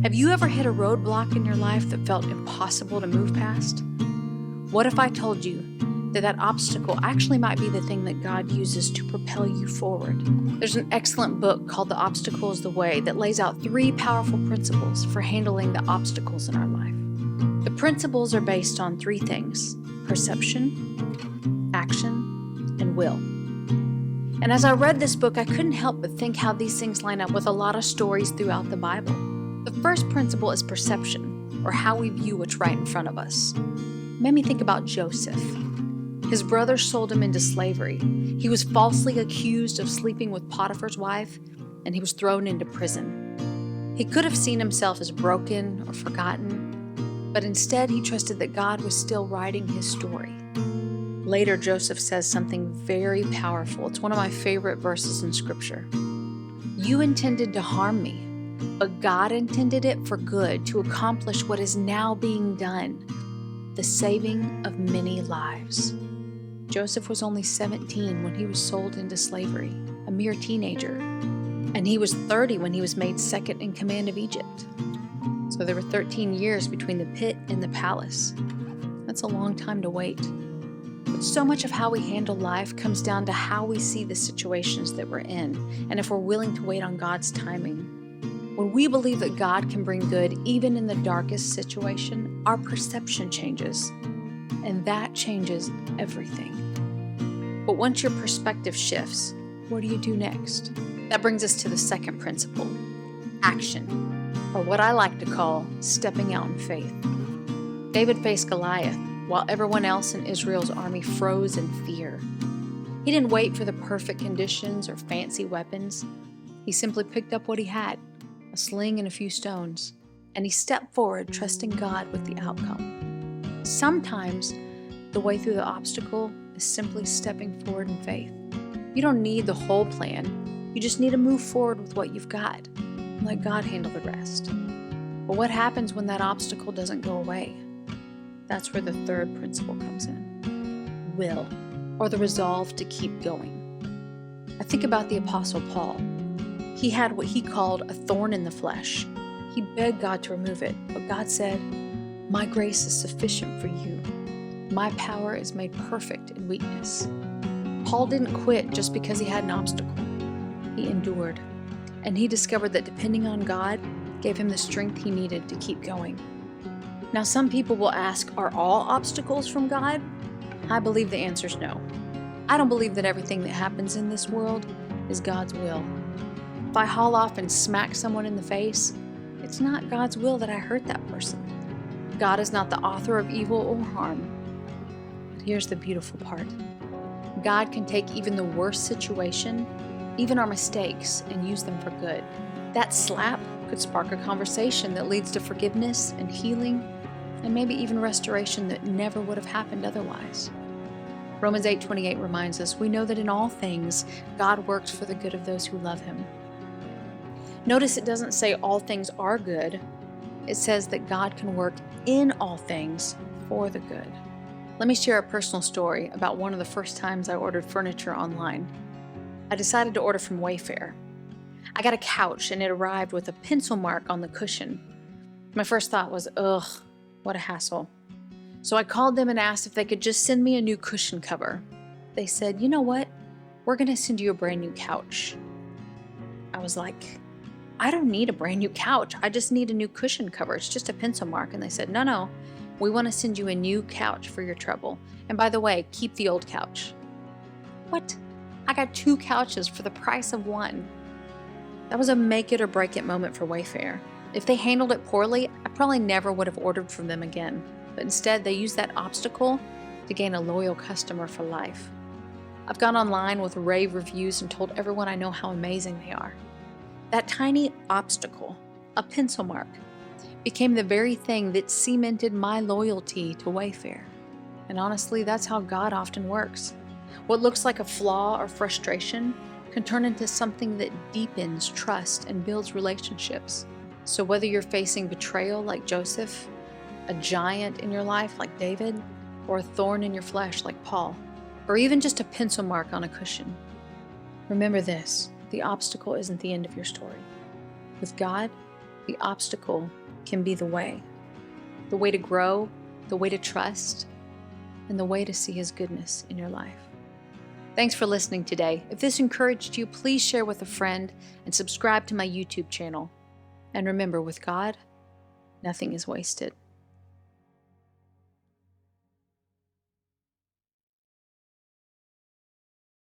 Have you ever hit a roadblock in your life that felt impossible to move past? What if I told you that that obstacle actually might be the thing that God uses to propel you forward? There's an excellent book called The Obstacle is the Way that lays out 3 powerful principles for handling the obstacles in our life. The principles are based on 3 things: perception, action, and will. And as I read this book, I couldn't help but think how these things line up with a lot of stories throughout the Bible. The first principle is perception, or how we view what's right in front of us. It made me think about Joseph. His brothers sold him into slavery. He was falsely accused of sleeping with Potiphar's wife, and he was thrown into prison. He could have seen himself as broken or forgotten, but instead he trusted that God was still writing his story. Later, Joseph says something very powerful. It's one of my favorite verses in Scripture. "You intended to harm me, but God intended it for good to accomplish what is now being done, the saving of many lives." Joseph was only 17 when he was sold into slavery, a mere teenager, and he was 30 when he was made second in command of Egypt. So there were 13 years between the pit and the palace. That's a long time to wait. But so much of how we handle life comes down to how we see the situations that we're in, and if we're willing to wait on God's timing. When we believe that God can bring good even in the darkest situation, our perception changes, and that changes everything. But once your perspective shifts, what do you do next? That brings us to the second principle: action, or what I like to call stepping out in faith. David faced Goliath while everyone else in Israel's army froze in fear. He didn't wait for the perfect conditions or fancy weapons. He simply picked up what he had, a sling and a few stones, and he stepped forward trusting God with the outcome. Sometimes the way through the obstacle is simply stepping forward in faith. You don't need the whole plan. You just need to move forward with what you've got and let God handle the rest. But what happens when that obstacle doesn't go away? That's where the third principle comes in: will, or the resolve to keep going. I think about the Apostle Paul. He had what he called a thorn in the flesh. He begged God to remove it, but God said, "My grace is sufficient for you. My power is made perfect in weakness." Paul didn't quit just because he had an obstacle. He endured, and he discovered that depending on God gave him the strength he needed to keep going. Now, some people will ask, are all obstacles from God? I believe the answer is no. I don't believe that everything that happens in this world is God's will. If I haul off and smack someone in the face, it's not God's will that I hurt that person. God is not the author of evil or harm. But here's the beautiful part: God can take even the worst situation, even our mistakes, and use them for good. That slap could spark a conversation that leads to forgiveness and healing, and maybe even restoration that never would have happened otherwise. Romans 8:28 reminds us, we know that in all things God works for the good of those who love him. Notice it doesn't say all things are good. It says that God can work in all things for the good. Let me share a personal story about one of the first times I ordered furniture online. I decided to order from Wayfair. I got a couch and it arrived with a pencil mark on the cushion. My first thought was, ugh, what a hassle. So I called them and asked if they could just send me a new cushion cover. They said, "You know what? We're going to send you a brand new couch." I was like, I don't need a brand new couch. I just need a new cushion cover. It's just a pencil mark. And they said, no, we want to send you a new couch for your trouble. And by the way, keep the old couch. What? I got 2 couches for the price of 1. That was a make it or break it moment for Wayfair. If they handled it poorly, I probably never would have ordered from them again. But instead, they used that obstacle to gain a loyal customer for life. I've gone online with rave reviews and told everyone I know how amazing they are. That tiny obstacle, a pencil mark, became the very thing that cemented my loyalty to Wayfair. And honestly, that's how God often works. What looks like a flaw or frustration can turn into something that deepens trust and builds relationships. So whether you're facing betrayal like Joseph, a giant in your life like David, or a thorn in your flesh like Paul, or even just a pencil mark on a cushion, remember this: the obstacle isn't the end of your story. With God, The obstacle can be the way to grow, the way to trust, and the way to see His goodness in your life. Thanks for listening today. If this encouraged you, please share with a friend and subscribe to my YouTube channel. And remember, with God, nothing is wasted.